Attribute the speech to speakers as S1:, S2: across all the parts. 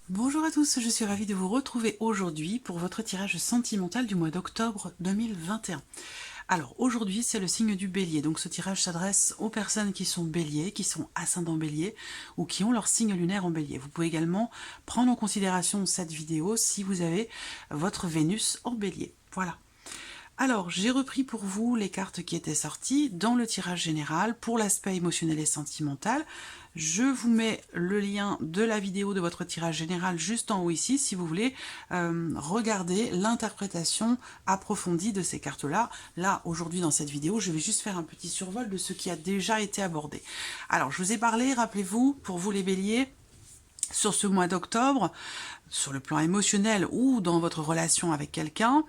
S1: Bonjour à tous, je suis ravie de vous retrouver aujourd'hui pour votre tirage sentimental du mois d'octobre 2021. Alors aujourd'hui c'est le signe du bélier, donc ce tirage s'adresse aux personnes qui sont béliers, qui sont ascendant bélier ou qui ont leur signe lunaire en bélier. Vous pouvez également prendre en considération cette vidéo si vous avez votre Vénus en bélier. Voilà. Alors, j'ai repris pour vous les cartes qui étaient sorties dans le tirage général pour l'aspect émotionnel et sentimental. Je vous mets le lien de la vidéo de votre tirage général juste en haut ici, si vous voulez regarder l'interprétation approfondie de ces cartes-là. Là, aujourd'hui, dans cette vidéo, je vais juste faire un petit survol de ce qui a déjà été abordé. Alors, je vous ai parlé, rappelez-vous, pour vous les béliers, sur ce mois d'octobre, sur le plan émotionnel ou dans votre relation avec quelqu'un,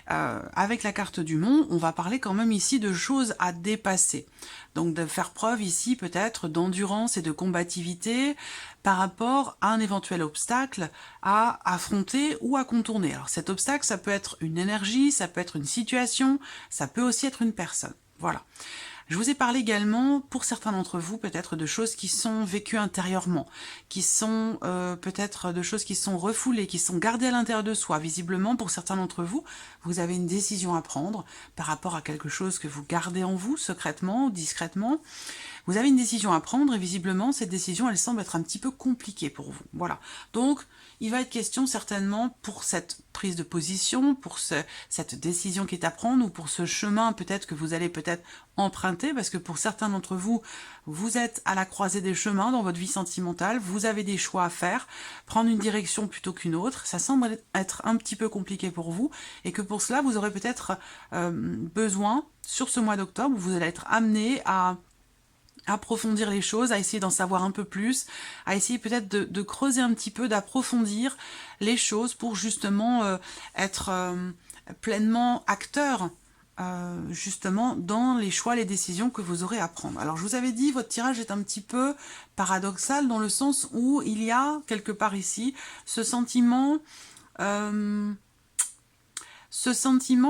S1: avec la carte du Mont, on va parler quand même ici de choses à dépasser. Donc de faire preuve ici peut-être d'endurance et de combativité par rapport à un éventuel obstacle à affronter ou à contourner. Alors cet obstacle, ça peut être une énergie, ça peut être une situation, ça peut aussi être une personne. Voilà. Je vous ai parlé également, pour certains d'entre vous, peut-être de choses qui sont vécues intérieurement, qui sont peut-être de choses qui sont refoulées, qui sont gardées à l'intérieur de soi. Visiblement, pour certains d'entre vous, vous avez une décision à prendre par rapport à quelque chose que vous gardez en vous, secrètement ou discrètement. Vous avez une décision à prendre et visiblement, cette décision, elle semble être un petit peu compliquée pour vous. Voilà. Donc, il va être question certainement pour cette prise de position, pour cette décision qui est à prendre ou pour ce chemin peut-être que vous allez peut-être emprunter, parce que pour certains d'entre vous, vous êtes à la croisée des chemins dans votre vie sentimentale, vous avez des choix à faire, prendre une direction plutôt qu'une autre, ça semble être un petit peu compliqué pour vous, et que pour cela, vous aurez peut-être besoin, sur ce mois d'octobre, vous allez être amené à approfondir les choses, à essayer d'en savoir un peu plus, à essayer peut-être de creuser un petit peu, d'approfondir les choses pour justement être pleinement acteur justement dans les choix, les décisions que vous aurez à prendre. Alors je vous avais dit, votre tirage est un petit peu paradoxal dans le sens où il y a quelque part ici ce sentiment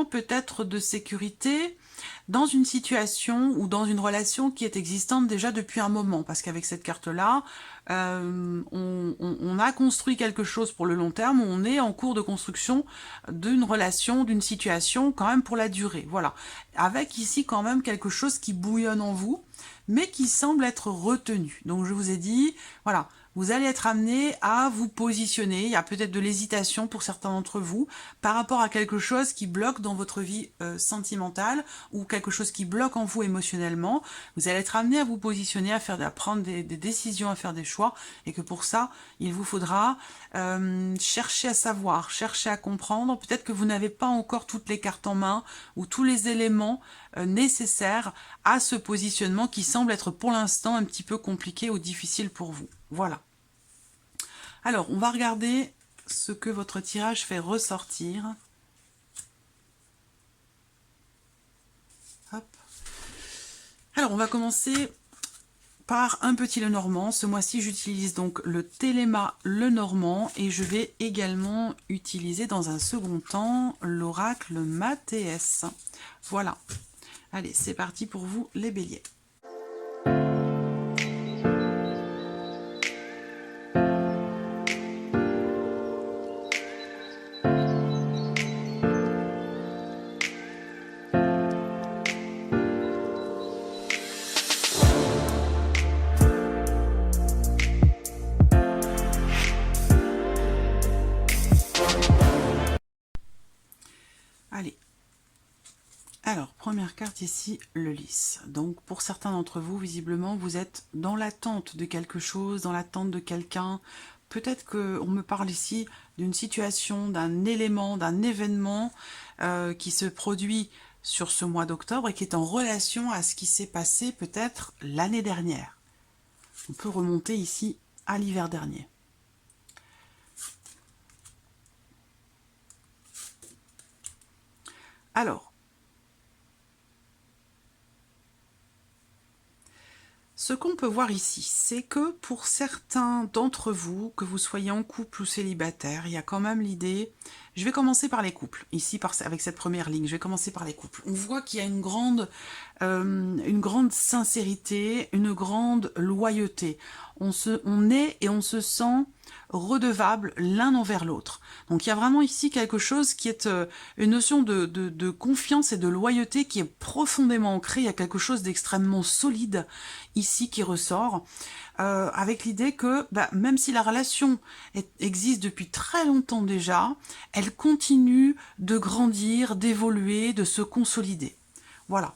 S1: peut-être de sécurité dans une situation ou dans une relation qui est existante déjà depuis un moment, parce qu'avec cette carte-là, on a construit quelque chose pour le long terme, on est en cours de construction d'une relation, d'une situation quand même pour la durée, voilà. Avec ici quand même quelque chose qui bouillonne en vous, mais qui semble être retenu. Donc je vous ai dit, voilà, vous allez être amené à vous positionner, il y a peut-être de l'hésitation pour certains d'entre vous, par rapport à quelque chose qui bloque dans votre vie sentimentale, ou quelque chose qui bloque en vous émotionnellement, vous allez être amené à vous positionner, à prendre des décisions, à faire des choix, et que pour ça, il vous faudra chercher à savoir, chercher à comprendre, peut-être que vous n'avez pas encore toutes les cartes en main, ou tous les éléments nécessaires à ce positionnement qui semble être pour l'instant un petit peu compliqué ou difficile pour vous. Voilà. Alors, on va regarder ce que votre tirage fait ressortir. Hop. Alors, on va commencer par un petit Lenormand. Ce mois-ci, j'utilise donc le Téléma Lenormand et je vais également utiliser dans un second temps l'oracle Mathéès. Voilà. Allez, c'est parti pour vous, les béliers. Allez. Alors, première carte ici, le lys. Donc, pour certains d'entre vous, visiblement, vous êtes dans l'attente de quelque chose, dans l'attente de quelqu'un. Peut-être qu'on me parle ici d'une situation, d'un élément, d'un événement qui se produit sur ce mois d'octobre et qui est en relation à ce qui s'est passé peut-être l'année dernière. On peut remonter ici à l'hiver dernier. Alors, ce qu'on peut voir ici, c'est que pour certains d'entre vous, que vous soyez en couple ou célibataire, il y a quand même l'idée, Je vais commencer par les couples, ici avec cette première ligne, je vais commencer par les couples. On voit qu'il y a une grande sincérité, une grande loyauté. On est et on se sent redevable l'un envers l'autre. Donc il y a vraiment ici quelque chose qui est une notion de confiance et de loyauté qui est profondément ancrée. Il y a quelque chose d'extrêmement solide ici qui ressort. Avec l'idée que même si la relation existe depuis très longtemps déjà, elle continue de grandir, d'évoluer, de se consolider. Voilà.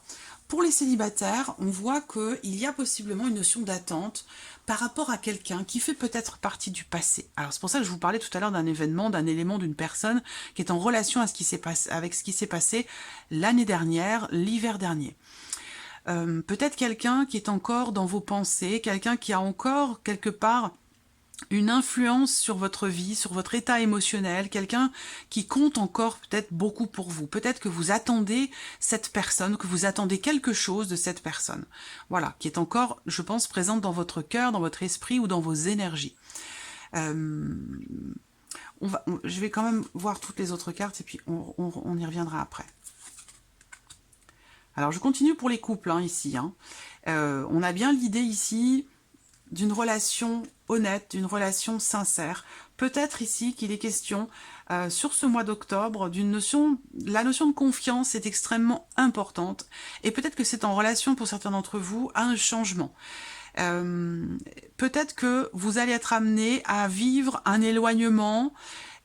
S1: Pour les célibataires, on voit qu'il y a possiblement une notion d'attente par rapport à quelqu'un qui fait peut-être partie du passé. Alors c'est pour ça que je vous parlais tout à l'heure d'un événement, d'un élément, d'une personne qui est en relation avec ce qui s'est passé l'année dernière, l'hiver dernier. Peut-être quelqu'un qui est encore dans vos pensées, quelqu'un qui a encore quelque part une influence sur votre vie, sur votre état émotionnel, quelqu'un qui compte encore peut-être beaucoup pour vous. Peut-être que vous attendez cette personne, que vous attendez quelque chose de cette personne. Voilà, qui est encore, je pense, présente dans votre cœur, dans votre esprit ou dans vos énergies. Je vais quand même voir toutes les autres cartes et puis on y reviendra après. Alors, je continue pour les couples, ici. On a bien l'idée ici d'une relation honnête, d'une relation sincère. Peut-être ici qu'il est question, sur ce mois d'octobre, la notion de confiance est extrêmement importante. Et peut-être que c'est en relation, pour certains d'entre vous, à un changement. Peut-être que vous allez être amené à vivre un éloignement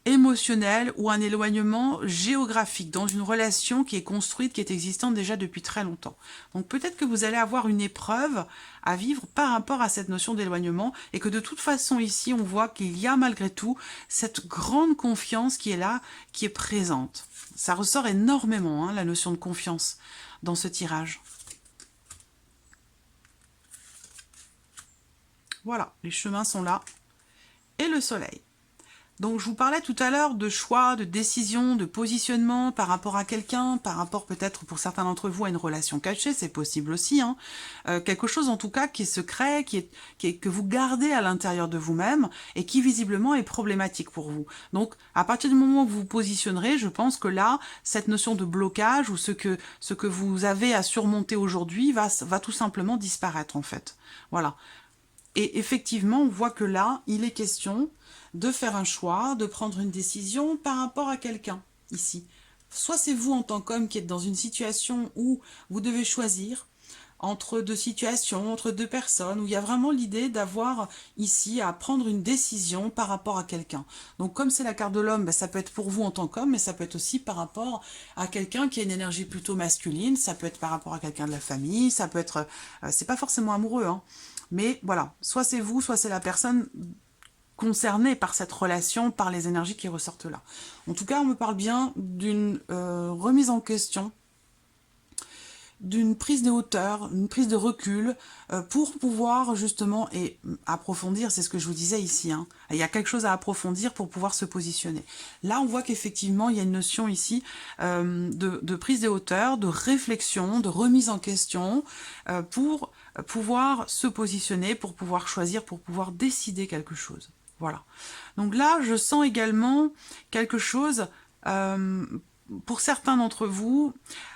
S1: émotionnel ou un éloignement géographique dans une relation qui est construite, qui est existante déjà depuis très longtemps. Donc peut-être que vous allez avoir une épreuve à vivre par rapport à cette notion d'éloignement et que de toute façon ici on voit qu'il y a malgré tout cette grande confiance qui est là, qui est présente. Ça ressort énormément la notion de confiance dans ce tirage. Voilà, les chemins sont là et le soleil. Donc je vous parlais tout à l'heure de choix, de décision, de positionnement par rapport à quelqu'un, par rapport peut-être pour certains d'entre vous à une relation cachée, c'est possible aussi. Quelque chose en tout cas qui est secret, que vous gardez à l'intérieur de vous-même et qui visiblement est problématique pour vous. Donc à partir du moment où vous vous positionnerez, je pense que là, cette notion de blocage ou ce que vous avez à surmonter aujourd'hui va tout simplement disparaître en fait. Voilà. Et effectivement, on voit que là, il est question de faire un choix, de prendre une décision par rapport à quelqu'un, ici. Soit c'est vous en tant qu'homme qui êtes dans une situation où vous devez choisir entre deux situations, entre deux personnes, où il y a vraiment l'idée d'avoir ici à prendre une décision par rapport à quelqu'un. Donc comme c'est la carte de l'homme, ça peut être pour vous en tant qu'homme, mais ça peut être aussi par rapport à quelqu'un qui a une énergie plutôt masculine, ça peut être par rapport à quelqu'un de la famille, ça peut être... c'est pas forcément amoureux, mais voilà, soit c'est vous, soit c'est la personne concernée par cette relation, par les énergies qui ressortent là. En tout cas, on me parle bien d'une remise en question, d'une prise de hauteur, une prise de recul pour pouvoir justement approfondir, c'est ce que je vous disais ici, il y a quelque chose à approfondir pour pouvoir se positionner. Là, on voit qu'effectivement, il y a une notion ici de prise de hauteur, de réflexion, de remise en question pour pouvoir se positionner, pour pouvoir choisir, pour pouvoir décider quelque chose. Voilà. Donc là, je sens également quelque chose, pour certains d'entre vous,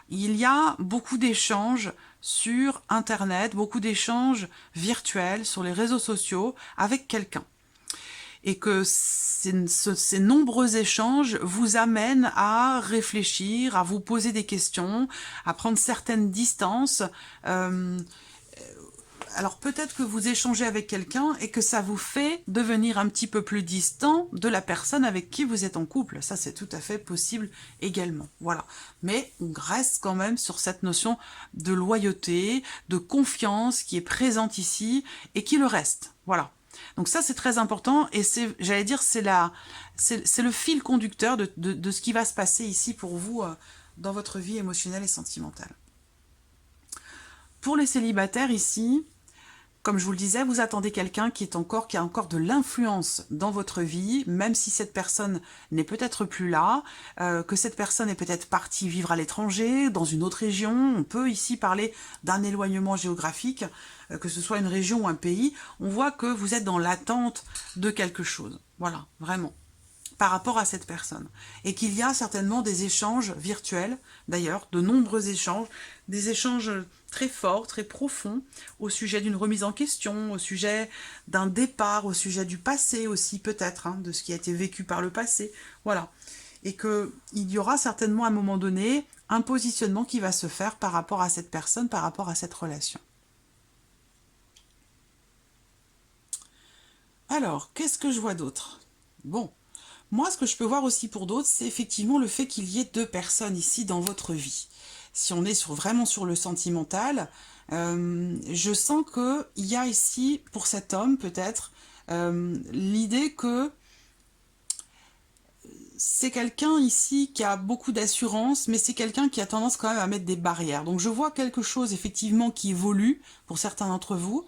S1: il y a beaucoup d'échanges sur Internet, beaucoup d'échanges virtuels sur les réseaux sociaux avec quelqu'un. Et que ces nombreux échanges vous amènent à réfléchir, à vous poser des questions, à prendre certaines distances. Alors peut-être que vous échangez avec quelqu'un et que ça vous fait devenir un petit peu plus distant de la personne avec qui vous êtes en couple. Ça, c'est tout à fait possible également. Voilà. Mais on reste quand même sur cette notion de loyauté, de confiance qui est présente ici et qui le reste. Voilà. Donc ça, c'est très important et j'allais dire, c'est le fil conducteur de ce qui va se passer ici pour vous dans votre vie émotionnelle et sentimentale. Pour les célibataires ici, comme je vous le disais, vous attendez quelqu'un qui a encore de l'influence dans votre vie, même si cette personne n'est peut-être plus là, que cette personne est peut-être partie vivre à l'étranger, dans une autre région. On peut ici parler d'un éloignement géographique, que ce soit une région ou un pays. On voit que vous êtes dans l'attente de quelque chose. Voilà, vraiment. par rapport à cette personne. Et qu'il y a certainement des échanges virtuels, d'ailleurs, de nombreux échanges, des échanges très forts, très profonds, au sujet d'une remise en question, au sujet d'un départ, au sujet du passé aussi peut-être, hein, de ce qui a été vécu par le passé, voilà. Et qu'il y aura certainement à un moment donné un positionnement qui va se faire par rapport à cette personne, par rapport à cette relation. Alors, qu'est-ce que je vois d'autre? Bon, moi, ce que je peux voir aussi pour d'autres, c'est effectivement le fait qu'il y ait deux personnes ici dans votre vie. Si on est vraiment sur le sentimental, je sens qu'il y a ici, pour cet homme peut-être, l'idée que c'est quelqu'un ici qui a beaucoup d'assurance, mais c'est quelqu'un qui a tendance quand même à mettre des barrières. Donc je vois quelque chose effectivement qui évolue pour certains d'entre vous,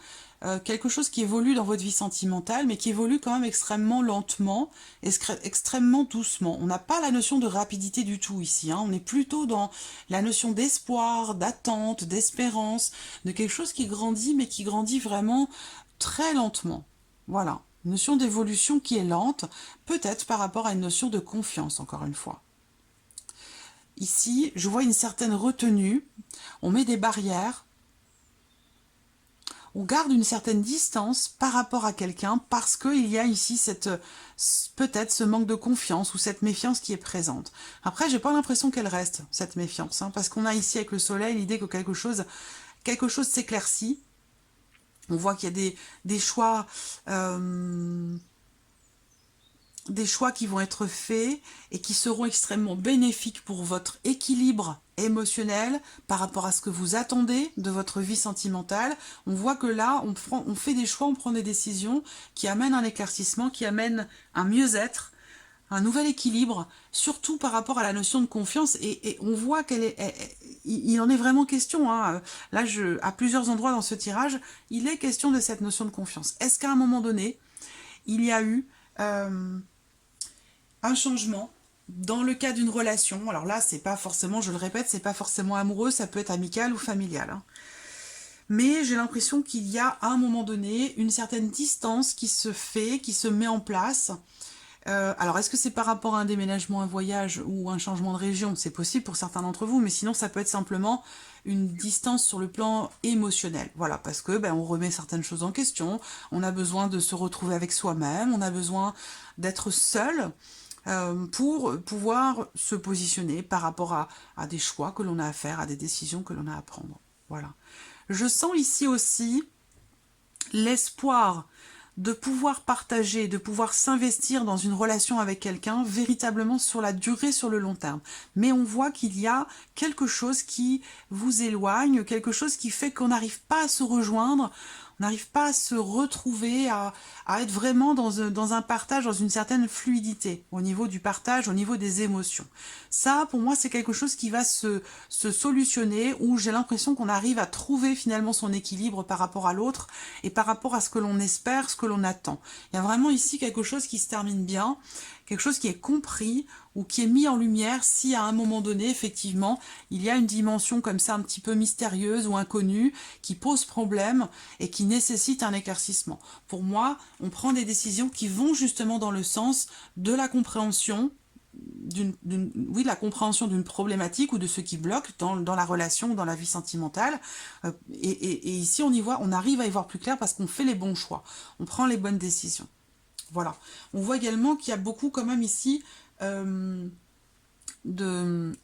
S1: quelque chose qui évolue dans votre vie sentimentale, mais qui évolue quand même extrêmement lentement, extrêmement doucement. On n'a pas la notion de rapidité du tout ici, hein. On est plutôt dans la notion d'espoir, d'attente, d'espérance, de quelque chose qui grandit, mais qui grandit vraiment très lentement. Voilà. Une notion d'évolution qui est lente, peut-être par rapport à une notion de confiance, encore une fois. Ici, je vois une certaine retenue, on met des barrières, on garde une certaine distance par rapport à quelqu'un parce qu'il y a ici peut-être ce manque de confiance ou cette méfiance qui est présente. Après, j'ai pas l'impression qu'elle reste, cette méfiance, hein, parce qu'on a ici avec le soleil l'idée que quelque chose s'éclaircit. On voit qu'il y a des choix qui vont être faits et qui seront extrêmement bénéfiques pour votre équilibre émotionnel par rapport à ce que vous attendez de votre vie sentimentale. On voit que là, on fait des choix, on prend des décisions qui amènent un éclaircissement, qui amènent un mieux-être, un nouvel équilibre, surtout par rapport à la notion de confiance, et on voit il en est vraiment question, hein. Là, à plusieurs endroits dans ce tirage, il est question de cette notion de confiance. Est-ce qu'à un moment donné, il y a eu un changement dans le cas d'une relation? Alors là, c'est pas forcément, je le répète, c'est pas forcément amoureux, ça peut être amical ou familial, hein. Mais j'ai l'impression qu'il y a à un moment donné une certaine distance qui se fait, qui se met en place. Alors, est-ce que c'est par rapport à un déménagement, un voyage ou un changement de région? C'est possible pour certains d'entre vous, mais sinon ça peut être simplement une distance sur le plan émotionnel. Voilà, parce que on remet certaines choses en question, on a besoin de se retrouver avec soi-même, on a besoin d'être seul pour pouvoir se positionner par rapport à des choix que l'on a à faire, à des décisions que l'on a à prendre. Voilà. Je sens ici aussi l'espoir de pouvoir partager, de pouvoir s'investir dans une relation avec quelqu'un véritablement sur la durée, sur le long terme. Mais on voit qu'il y a quelque chose qui vous éloigne, quelque chose qui fait qu'on n'arrive pas à se rejoindre, on n'arrive pas à se retrouver, à être vraiment dans un partage, dans une certaine fluidité, au niveau du partage, au niveau des émotions. Ça, pour moi, c'est quelque chose qui va se solutionner, où j'ai l'impression qu'on arrive à trouver finalement son équilibre par rapport à l'autre, et par rapport à ce que l'on espère, ce que l'on attend. Il y a vraiment ici quelque chose qui se termine bien, quelque chose qui est compris, ou qui est mis en lumière si à un moment donné, effectivement, il y a une dimension comme ça un petit peu mystérieuse ou inconnue qui pose problème et qui nécessite un éclaircissement. Pour moi, on prend des décisions qui vont justement dans le sens de la compréhension la compréhension d'une problématique ou de ce qui bloque dans la relation, dans la vie sentimentale. Et ici, on arrive à y voir plus clair parce qu'on fait les bons choix. On prend les bonnes décisions. Voilà. On voit également qu'il y a beaucoup quand même ici,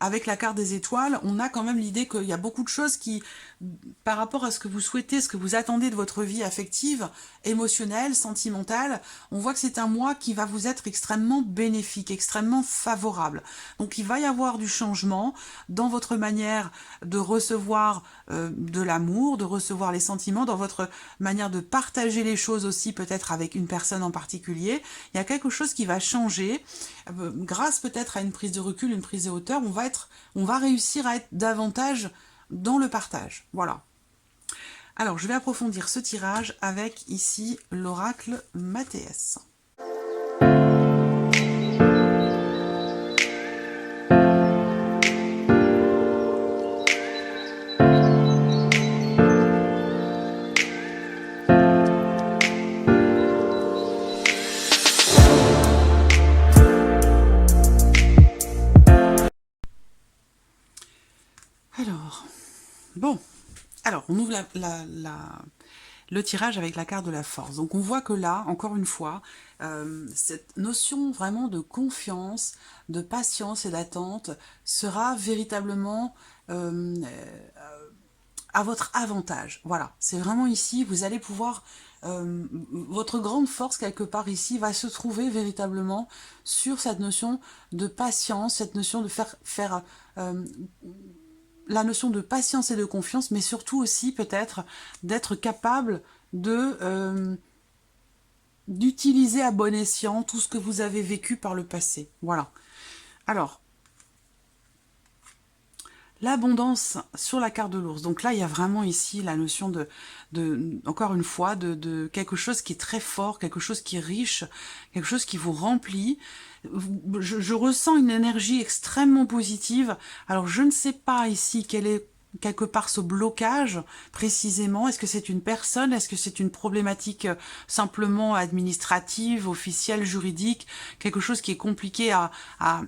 S1: avec la carte des étoiles, on a quand même l'idée qu'il y a beaucoup de choses qui, par rapport à ce que vous souhaitez, ce que vous attendez de votre vie affective, émotionnelle, sentimentale, on voit que c'est un mois qui va vous être extrêmement bénéfique, extrêmement favorable. Donc il va y avoir du changement dans votre manière de recevoir de l'amour, de recevoir les sentiments, dans votre manière de partager les choses aussi, peut-être avec une personne en particulier. Il y a quelque chose qui va changer, grâce peut-être à une prise de recul, une prise de hauteur, on va réussir à être davantage dans le partage. Voilà. Alors, je vais approfondir ce tirage avec ici l'oracle Mathéès. Alors, bon. Alors, on ouvre le tirage avec la carte de la force. Donc, on voit que là, encore une fois, cette notion vraiment de confiance, de patience et d'attente sera véritablement à votre avantage. Voilà, c'est vraiment ici, vous allez pouvoir... votre grande force, quelque part ici, va se trouver véritablement sur cette notion de patience, cette notion de faire la notion de patience et de confiance, mais surtout aussi peut-être d'être capable de d'utiliser à bon escient tout ce que vous avez vécu par le passé. Voilà. Alors, l'abondance sur la carte de l'ours. Donc là, il y a vraiment ici la notion encore une fois, de quelque chose qui est très fort, quelque chose qui est riche, quelque chose qui vous remplit. Je ressens une énergie extrêmement positive. Alors, je ne sais pas ici quelle est quelque part ce blocage précisément. Est-ce que c'est une personne? Est-ce que c'est une problématique simplement administrative, officielle, juridique? Quelque chose qui est compliqué à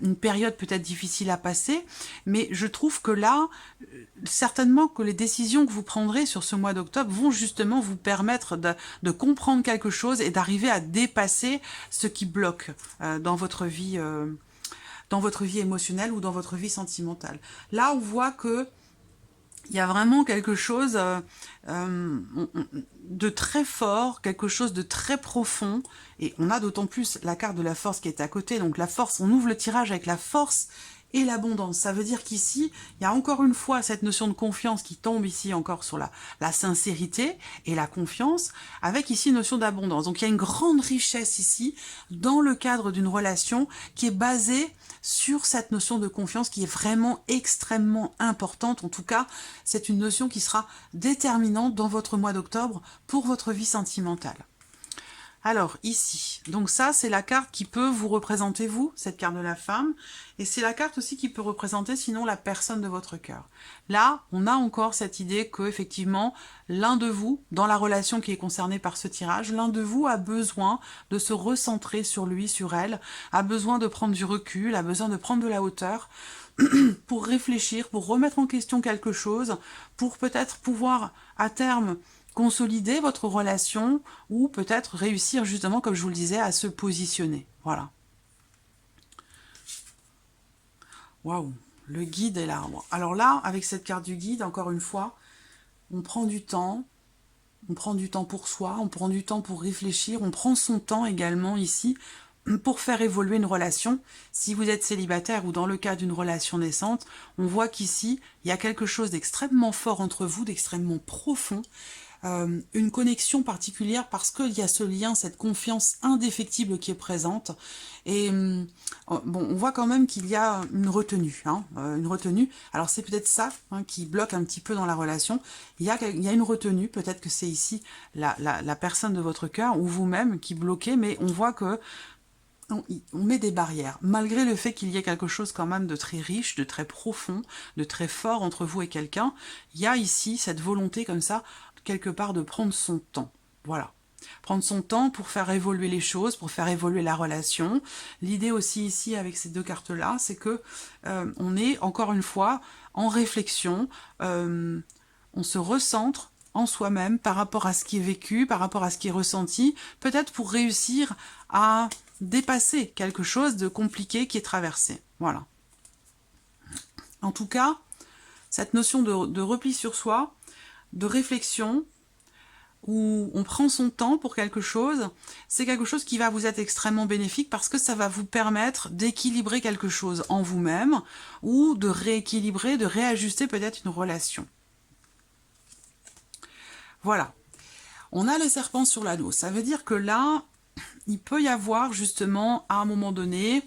S1: une période peut-être difficile à passer. Mais je trouve que là, certainement que les décisions que vous prendrez sur ce mois d'octobre vont justement vous permettre de comprendre quelque chose et d'arriver à dépasser ce qui bloque dans votre vie émotionnelle ou dans votre vie sentimentale. Là, on voit que il y a vraiment quelque chose de très fort, quelque chose de très profond, et on a d'autant plus la carte de la force qui est à côté, donc la force, on ouvre le tirage avec la force et l'abondance. Ça veut dire qu'ici, il y a encore une fois cette notion de confiance qui tombe ici encore sur la sincérité et la confiance, avec ici une notion d'abondance. Donc il y a une grande richesse ici, dans le cadre d'une relation qui est basée sur cette notion de confiance qui est vraiment extrêmement importante. En tout cas, c'est une notion qui sera déterminante dans votre mois d'octobre pour votre vie sentimentale. Alors, ici, donc ça, c'est la carte qui peut vous représenter, vous, cette carte de la femme, et c'est la carte aussi qui peut représenter, sinon, la personne de votre cœur. Là, on a encore cette idée que, effectivement, l'un de vous, dans la relation qui est concernée par ce tirage, l'un de vous a besoin de se recentrer sur lui, sur elle, a besoin de prendre du recul, a besoin de prendre de la hauteur, pour réfléchir, pour remettre en question quelque chose, pour peut-être pouvoir, à terme, consolider votre relation ou peut-être réussir justement, comme je vous le disais, à se positionner. Voilà. Waouh, le guide est là. Alors là, avec cette carte du guide, encore une fois, on prend du temps pour soi, on prend du temps pour réfléchir, on prend son temps également ici pour faire évoluer une relation. Si vous êtes célibataire ou dans le cas d'une relation naissante, on voit qu'ici, il y a quelque chose d'extrêmement fort entre vous, d'extrêmement profond, une connexion particulière parce qu'il y a ce lien, cette confiance indéfectible qui est présente. Et bon, on voit quand même qu'il y a une retenue. Une retenue. Alors c'est peut-être ça qui bloque un petit peu dans la relation. Il y a une retenue, peut-être que c'est ici la personne de votre cœur ou vous-même qui bloquez, mais on voit que on met des barrières, malgré le fait qu'il y ait quelque chose quand même de très riche, de très profond, de très fort entre vous et quelqu'un. Il y a ici cette volonté comme ça, quelque part, de prendre son temps. Voilà. Prendre son temps pour faire évoluer les choses, pour faire évoluer la relation. L'idée aussi ici avec ces deux cartes-là, c'est que on est encore une fois en réflexion, on se recentre en soi-même par rapport à ce qui est vécu, par rapport à ce qui est ressenti, peut-être pour réussir à dépasser quelque chose de compliqué qui est traversé. Voilà. En tout cas, cette notion de repli sur soi, de réflexion, où on prend son temps pour quelque chose, c'est quelque chose qui va vous être extrêmement bénéfique parce que ça va vous permettre d'équilibrer quelque chose en vous-même ou de rééquilibrer, de réajuster peut-être une relation. Voilà. On a le serpent sur l'anneau. Ça veut dire que là, il peut y avoir justement, à un moment donné,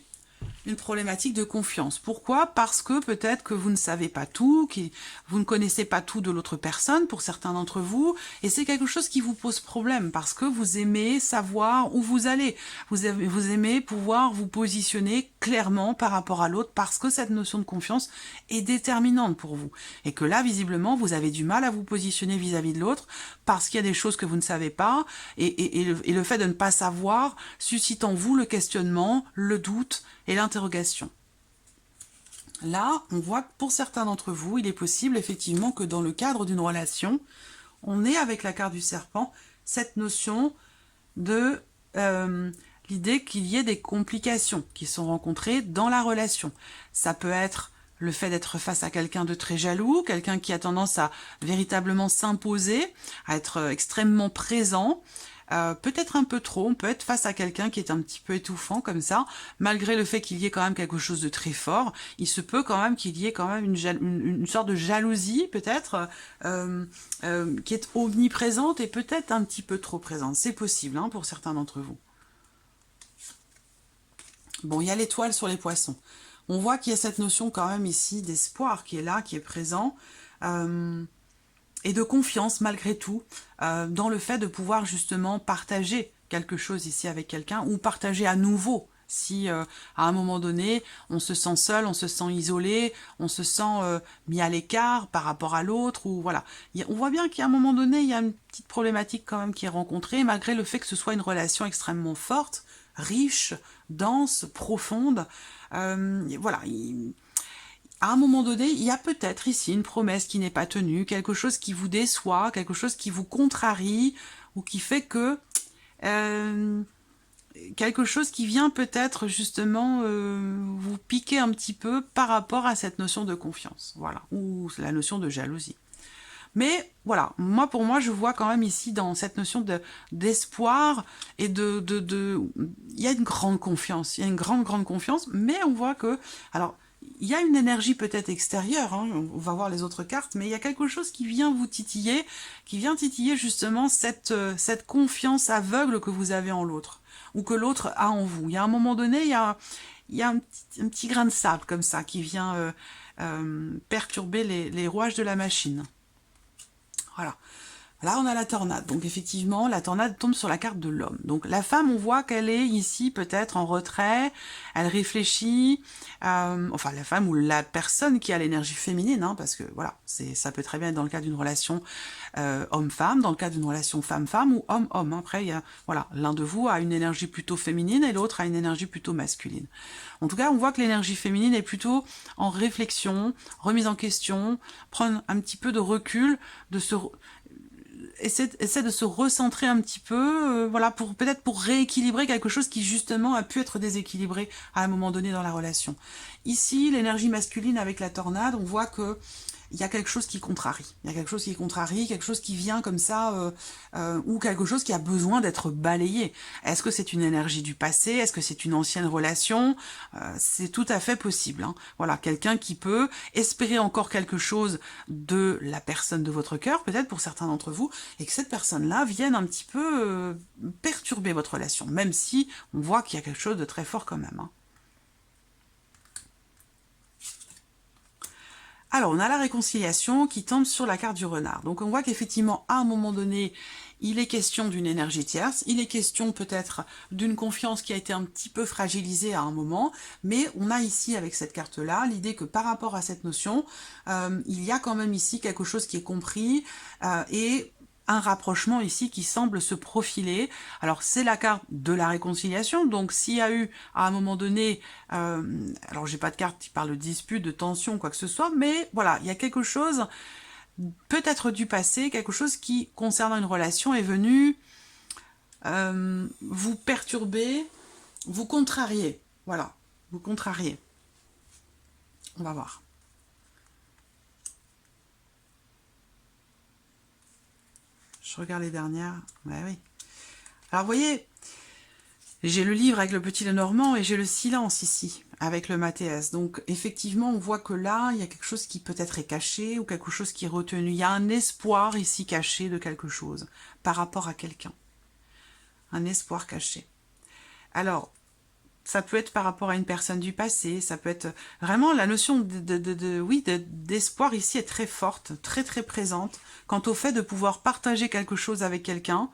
S1: une problématique de confiance. Pourquoi? Parce que peut-être que vous ne savez pas tout, que vous ne connaissez pas tout de l'autre personne, pour certains d'entre vous, et c'est quelque chose qui vous pose problème, parce que vous aimez savoir où vous allez. Vous aimez pouvoir vous positionner clairement par rapport à l'autre, parce que cette notion de confiance est déterminante pour vous. Et que là, visiblement, vous avez du mal à vous positionner vis-à-vis de l'autre, parce qu'il y a des choses que vous ne savez pas, et le fait de ne pas savoir suscite en vous le questionnement, le doute, et l'interrogation. Là, on voit que pour certains d'entre vous, il est possible effectivement que dans le cadre d'une relation, on ait avec la carte du serpent cette notion de l'idée qu'il y ait des complications qui sont rencontrées dans la relation. Ça peut être le fait d'être face à quelqu'un de très jaloux, quelqu'un qui a tendance à véritablement s'imposer, à être extrêmement présent, peut-être un peu trop, on peut être face à quelqu'un qui est un petit peu étouffant comme ça, malgré le fait qu'il y ait quand même quelque chose de très fort, il se peut quand même qu'il y ait quand même une sorte de jalousie peut-être, qui est omniprésente et peut-être un petit peu trop présente, c'est possible hein, pour certains d'entre vous. Bon, il y a l'étoile sur les poissons. On voit qu'il y a cette notion quand même ici d'espoir qui est là, qui est présent, et de confiance malgré tout, dans le fait de pouvoir justement partager quelque chose ici avec quelqu'un, ou partager à nouveau, si à un moment donné, on se sent seul, on se sent isolé, on se sent mis à l'écart par rapport à l'autre, ou voilà. On voit bien qu'à un moment donné, il y a une petite problématique quand même qui est rencontrée, malgré le fait que ce soit une relation extrêmement forte, riche, dense, profonde. Voilà, à un moment donné, il y a peut-être ici une promesse qui n'est pas tenue, quelque chose qui vous déçoit, quelque chose qui vous contrarie, ou qui fait que quelque chose qui vient peut-être justement vous piquer un petit peu par rapport à cette notion de confiance, voilà, ou la notion de jalousie. Mais voilà, pour moi, je vois quand même ici dans cette notion d'espoir et il y a une grande confiance, il y a une grande confiance, mais on voit que, alors, il y a une énergie peut-être extérieure, hein, on va voir les autres cartes, mais il y a quelque chose qui vient vous titiller, qui vient titiller justement cette confiance aveugle que vous avez en l'autre, ou que l'autre a en vous. Il y a un moment donné, il y a un petit grain de sable comme ça qui vient perturber les rouages de la machine. Voilà. Là, on a la tornade. Donc, effectivement, la tornade tombe sur la carte de l'homme. Donc, la femme, on voit qu'elle est ici peut-être en retrait. Elle réfléchit. Enfin, la femme ou la personne qui a l'énergie féminine, hein, parce que, voilà, ça peut très bien être dans le cas d'une relation homme-femme, dans le cas d'une relation femme-femme ou homme-homme. Après, il y a, voilà, l'un de vous a une énergie plutôt féminine et l'autre a une énergie plutôt masculine. En tout cas, on voit que l'énergie féminine est plutôt en réflexion, remise en question, prendre un petit peu de recul, essaie de se recentrer un petit peu, voilà, peut-être pour rééquilibrer quelque chose qui justement a pu être déséquilibré à un moment donné dans la relation. Ici, l'énergie masculine avec la tornade, on voit que il y a quelque chose qui contrarie. Il y a quelque chose qui contrarie, quelque chose qui vient comme ça, ou quelque chose qui a besoin d'être balayé. Est-ce que c'est une énergie du passé? Est-ce que c'est une ancienne relation? C'est tout à fait possible. Hein. Voilà, quelqu'un qui peut espérer encore quelque chose de la personne de votre cœur, peut-être pour certains d'entre vous, et que cette personne-là vienne un petit peu perturber votre relation, même si on voit qu'il y a quelque chose de très fort quand même. Hein. Alors, on a la réconciliation qui tombe sur la carte du renard. Donc, on voit qu'effectivement, à un moment donné, il est question d'une énergie tierce, il est question peut-être d'une confiance qui a été un petit peu fragilisée à un moment, mais on a ici, avec cette carte-là, l'idée que par rapport à cette notion, il y a quand même ici quelque chose qui est compris, et un rapprochement ici qui semble se profiler. Alors c'est la carte de la réconciliation, donc s'il y a eu à un moment donné, alors j'ai pas de carte qui parle de dispute, de tension, quoi que ce soit, mais voilà, il y a quelque chose, peut-être du passé, quelque chose qui, concernant une relation, est venu vous perturber, vous contrarier, voilà, vous contrarier. On va voir. Je regarde les dernières. Ouais, oui. Alors, vous voyez, j'ai le livre avec le petit Lenormand et j'ai le silence ici, avec le Mathias. Donc, effectivement, on voit que là, il y a quelque chose qui peut-être est caché ou quelque chose qui est retenu. Il y a un espoir ici caché de quelque chose par rapport à quelqu'un. Un espoir caché. Alors, ça peut être par rapport à une personne du passé, ça peut être vraiment la notion d'espoir ici est très forte, très très présente, quant au fait de pouvoir partager quelque chose avec quelqu'un,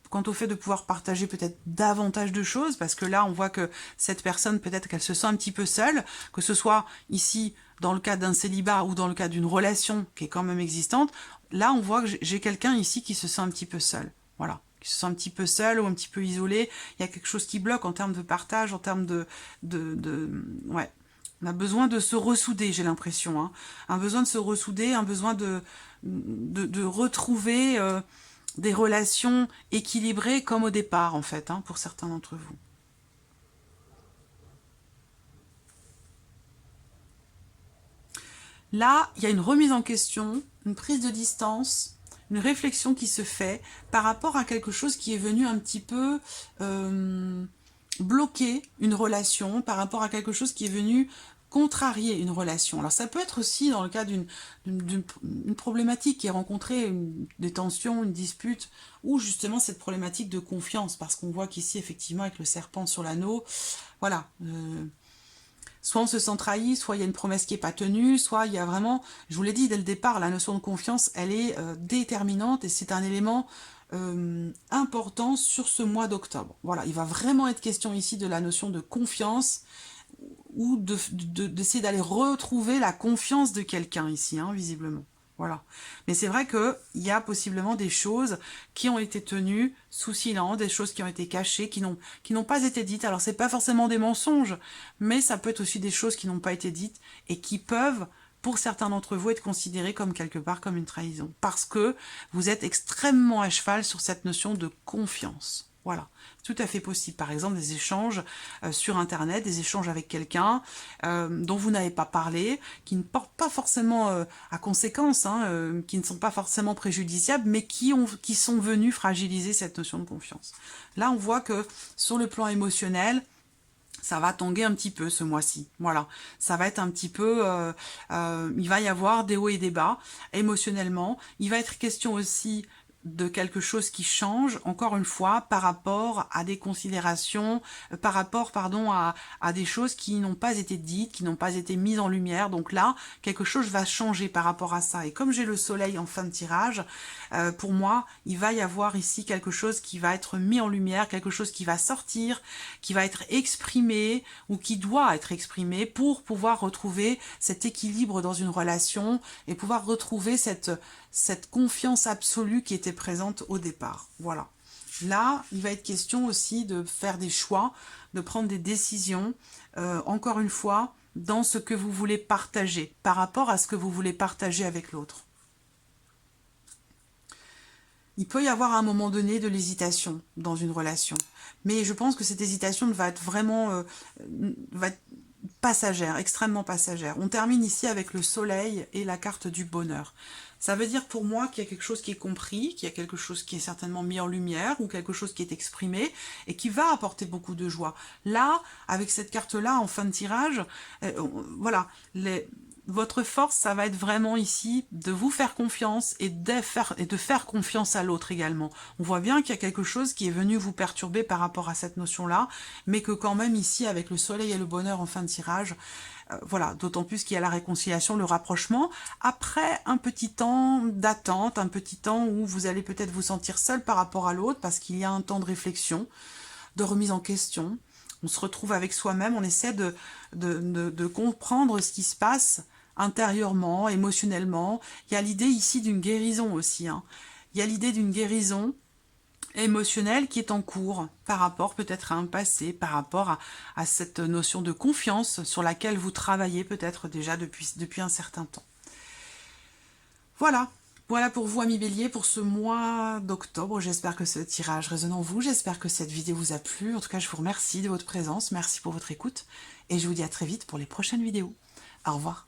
S1: quant au fait de pouvoir partager peut-être davantage de choses, parce que là on voit que cette personne peut-être qu'elle se sent un petit peu seule, que ce soit ici dans le cas d'un célibat ou dans le cas d'une relation qui est quand même existante, là on voit que j'ai quelqu'un ici qui se sent un petit peu seul, voilà. Qui se sent un petit peu seul ou un petit peu isolé, il y a quelque chose qui bloque en termes de partage, en termes ouais. On a besoin de se ressouder, j'ai l'impression. Hein. Un besoin de se ressouder, un besoin de retrouver des relations équilibrées comme au départ, en fait, hein, pour certains d'entre vous. Là, il y a une remise en question, une prise de distance, une réflexion qui se fait par rapport à quelque chose qui est venu un petit peu bloquer une relation, par rapport à quelque chose qui est venu contrarier une relation. Alors ça peut être aussi dans le cas d'une problématique qui est rencontrée, des tensions, une dispute, ou justement cette problématique de confiance, parce qu'on voit qu'ici, effectivement, avec le serpent sur l'anneau, voilà... soit on se sent trahi, soit il y a une promesse qui n'est pas tenue, soit il y a vraiment, je vous l'ai dit dès le départ, la notion de confiance, elle est déterminante et c'est un élément important sur ce mois d'octobre. Voilà, il va vraiment être question ici de la notion de confiance ou d'essayer d'aller retrouver la confiance de quelqu'un ici, hein, visiblement. Voilà. Mais c'est vrai qu'il y a possiblement des choses qui ont été tenues sous silence, des choses qui ont été cachées, qui n'ont pas été dites. Alors, c'est pas forcément des mensonges, mais ça peut être aussi des choses qui n'ont pas été dites et qui peuvent, pour certains d'entre vous, être considérées comme quelque part comme une trahison. Parce que vous êtes extrêmement à cheval sur cette notion de confiance. Voilà, tout à fait possible. Par exemple, des échanges sur Internet, des échanges avec quelqu'un dont vous n'avez pas parlé, qui ne portent pas forcément à conséquence, hein, qui ne sont pas forcément préjudiciables, mais qui sont venus fragiliser cette notion de confiance. Là, on voit que sur le plan émotionnel, ça va tanguer un petit peu ce mois-ci. Voilà, ça va être un petit peu... il va y avoir des hauts et des bas émotionnellement. Il va être question aussi de quelque chose qui change, encore une fois, par rapport à des considérations, par rapport, pardon, à des choses qui n'ont pas été dites, qui n'ont pas été mises en lumière. Donc là, quelque chose va changer par rapport à ça. Et comme j'ai le soleil en fin de tirage, pour moi, il va y avoir ici quelque chose qui va être mis en lumière, quelque chose qui va sortir, qui va être exprimé ou qui doit être exprimé pour pouvoir retrouver cet équilibre dans une relation et pouvoir retrouver cette confiance absolue qui était présente au départ. Voilà. Là, il va être question aussi de faire des choix, de prendre des décisions, encore une fois, dans ce que vous voulez partager, par rapport à ce que vous voulez partager avec l'autre. Il peut y avoir à un moment donné de l'hésitation dans une relation, mais je pense que cette hésitation va être vraiment va être passagère, extrêmement passagère. On termine ici avec le soleil et la carte du bonheur. Ça veut dire pour moi qu'il y a quelque chose qui est compris, qu'il y a quelque chose qui est certainement mis en lumière ou quelque chose qui est exprimé et qui va apporter beaucoup de joie. Là, avec cette carte-là, en fin de tirage, voilà, votre force, ça va être vraiment ici de vous faire confiance et de faire confiance à l'autre également. On voit bien qu'il y a quelque chose qui est venu vous perturber par rapport à cette notion-là, mais que quand même ici, avec le soleil et le bonheur en fin de tirage, voilà, d'autant plus qu'il y a la réconciliation, le rapprochement, après un petit temps d'attente, un petit temps où vous allez peut-être vous sentir seul par rapport à l'autre, parce qu'il y a un temps de réflexion, de remise en question. On se retrouve avec soi-même, on essaie de comprendre ce qui se passe intérieurement, émotionnellement. Il y a l'idée ici d'une guérison aussi. Hein. Il y a l'idée d'une guérison émotionnelle qui est en cours par rapport peut-être à un passé, par rapport à cette notion de confiance sur laquelle vous travaillez peut-être déjà depuis un certain temps. Voilà. Voilà pour vous, amis Bélier, pour ce mois d'octobre. J'espère que ce tirage résonne en vous. J'espère que cette vidéo vous a plu. En tout cas, je vous remercie de votre présence. Merci pour votre écoute. Et je vous dis à très vite pour les prochaines vidéos. Au revoir.